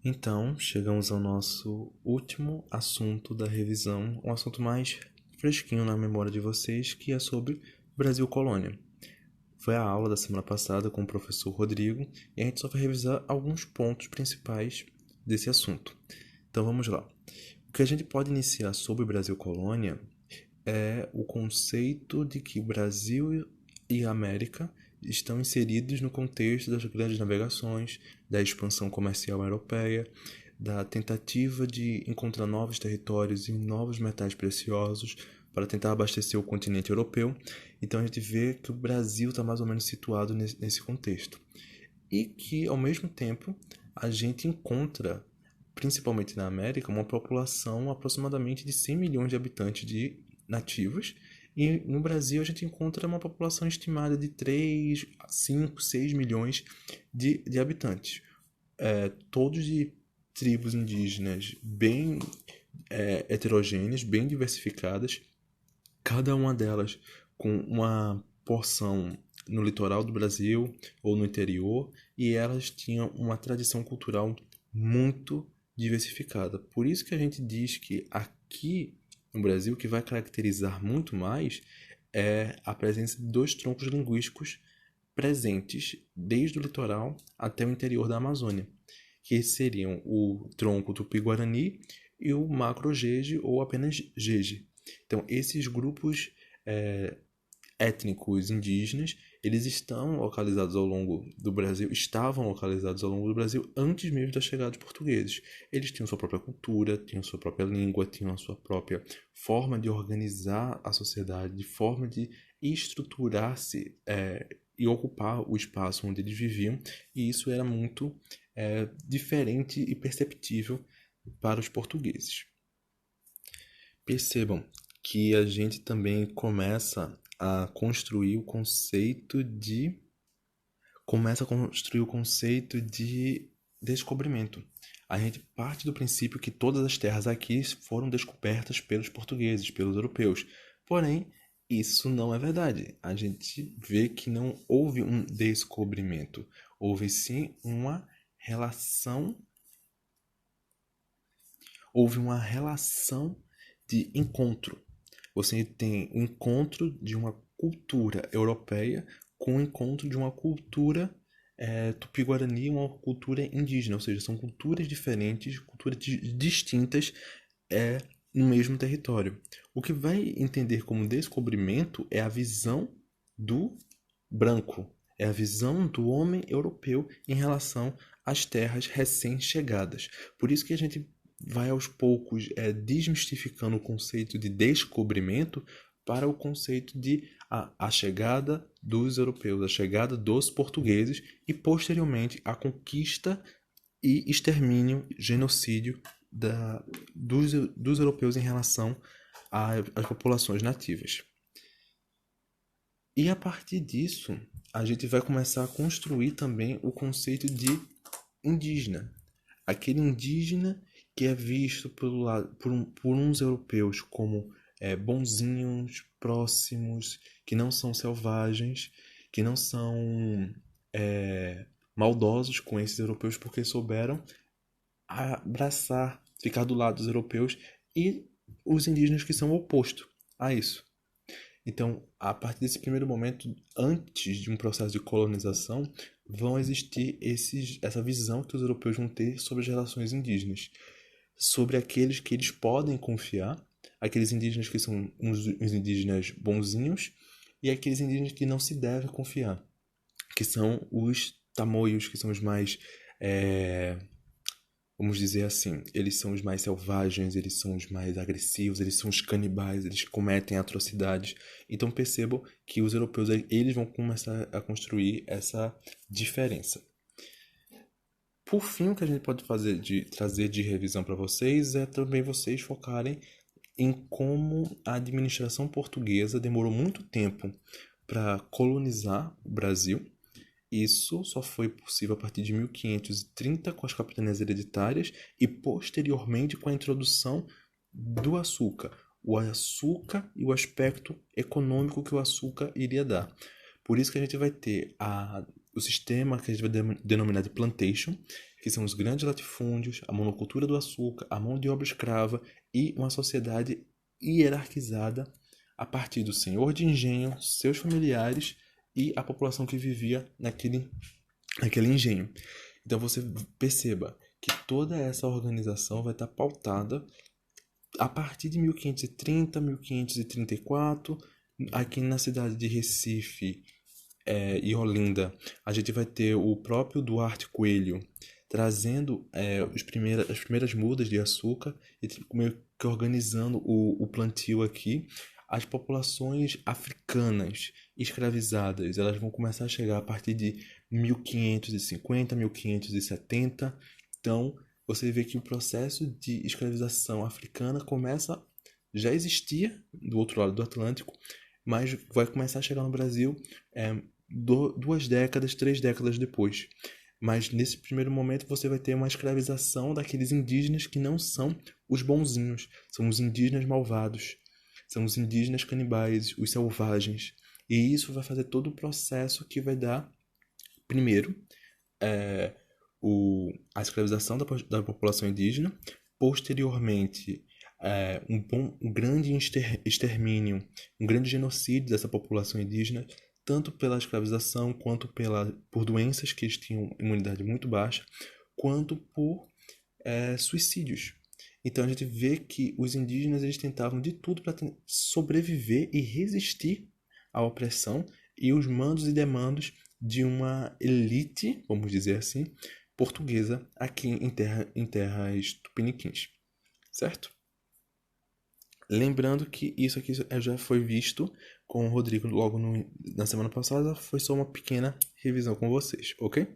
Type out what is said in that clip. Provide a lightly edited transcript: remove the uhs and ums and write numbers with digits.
Então, chegamos ao nosso último assunto da revisão, um assunto mais fresquinho na memória de vocês, que é sobre Brasil Colônia. Foi a aula da semana passada com o professor Rodrigo e a gente só vai revisar alguns pontos principais desse assunto. Então vamos lá. O que a gente pode iniciar sobre Brasil Colônia é o conceito de que o Brasil e a América estão inseridos no contexto das grandes navegações, da expansão comercial europeia, da tentativa de encontrar novos territórios e novos metais preciosos para tentar abastecer o continente europeu. Então a gente vê que o Brasil está mais ou menos situado nesse contexto. E que, ao mesmo tempo, a gente encontra, principalmente na América, uma população aproximadamente de 100 milhões de habitantes de nativos, e no Brasil a gente encontra uma população estimada de 3, 5, 6 milhões de habitantes. Todos de tribos indígenas bem heterogêneas, bem diversificadas, cada uma delas com uma porção no litoral do Brasil ou no interior, e elas tinham uma tradição cultural muito diversificada. Por isso que a gente diz que aqui no Brasil o que vai caracterizar muito mais é a presença de dois troncos linguísticos presentes desde o litoral até o interior da Amazônia, que seriam o tronco tupi-guarani e o macro-jeje ou apenas jeje. Então, esses grupos étnicos indígenas, eles estão localizados ao longo do Brasil, estavam localizados ao longo do Brasil antes mesmo da chegada dos portugueses. Eles tinham sua própria cultura, tinham sua própria língua, tinham a sua própria forma de organizar a sociedade, de forma de estruturar-se e ocupar o espaço onde eles viviam, e isso era muito diferente e perceptível para os portugueses. Percebam que a gente também começa a construir o conceito de descobrimento. A gente parte do princípio que todas as terras aqui foram descobertas pelos portugueses, pelos europeus. Porém, isso não é verdade. A gente vê que não houve um descobrimento. Houve sim uma relação. Houve uma relação de encontro. Você tem o encontro de uma cultura europeia com o encontro de uma cultura tupi-guarani, uma cultura indígena, ou seja, são culturas diferentes, culturas distintas no mesmo território. O que vai entender como descobrimento é a visão do branco, é a visão do homem europeu em relação às terras recém-chegadas. Por isso que a gente vai aos poucos desmistificando o conceito de descobrimento para o conceito de a chegada dos europeus, a chegada dos portugueses e, posteriormente, a conquista e extermínio, genocídio dos europeus em relação às populações nativas. E a partir disso, a gente vai começar a construir também o conceito de indígena. Aquele indígena que é visto por uns europeus como bonzinhos, próximos, que não são selvagens, que não são maldosos com esses europeus porque souberam abraçar, ficar do lado dos europeus, e os indígenas que são o oposto a isso. Então, a partir desse primeiro momento, antes de um processo de colonização, vão existir essa visão que os europeus vão ter sobre as relações indígenas, sobre aqueles que eles podem confiar, aqueles indígenas que são os indígenas bonzinhos e aqueles indígenas que não se deve confiar, que são os tamoios, que são os mais vamos dizer assim, eles são os mais selvagens, eles são os mais agressivos, eles são os canibais, eles cometem atrocidades. Então percebam que os europeus eles vão começar a construir essa diferença. Por fim, o que a gente pode trazer de revisão para vocês é também vocês focarem em como a administração portuguesa demorou muito tempo para colonizar o Brasil. Isso só foi possível a partir de 1530 com as capitanias hereditárias e posteriormente com a introdução do açúcar. O açúcar e o aspecto econômico que o açúcar iria dar. Por isso que a gente vai ter o sistema que a gente vai denominar de plantation, que são os grandes latifúndios, a monocultura do açúcar, a mão de obra escrava e uma sociedade hierarquizada a partir do senhor de engenho, seus familiares e a população que vivia naquele engenho. Então você perceba que toda essa organização vai estar pautada a partir de 1530, 1534, aqui na cidade de Recife e Olinda, a gente vai ter o próprio Duarte Coelho trazendo as primeiras mudas de açúcar e meio que organizando o plantio aqui. As populações africanas escravizadas, elas vão começar a chegar a partir de 1550, 1570. Então, você vê que o processo de escravização africana já existia do outro lado do Atlântico, mas vai começar a chegar no Brasil 2 décadas, 3 décadas depois. Mas nesse primeiro momento você vai ter uma escravização daqueles indígenas que não são os bonzinhos, são os indígenas malvados, são os indígenas canibais, os selvagens. E isso vai fazer todo o processo que vai dar, primeiro, a escravização da população indígena, posteriormente um grande extermínio, um grande genocídio dessa população indígena, tanto pela escravização quanto por doenças que eles tinham imunidade muito baixa, quanto por suicídios. Então a gente vê que os indígenas eles tentavam de tudo para sobreviver e resistir à opressão e os mandos e demandos de uma elite, vamos dizer assim, portuguesa aqui em terras tupiniquins, certo? Lembrando que isso aqui já foi visto com o Rodrigo logo na semana passada, foi só uma pequena revisão com vocês, ok?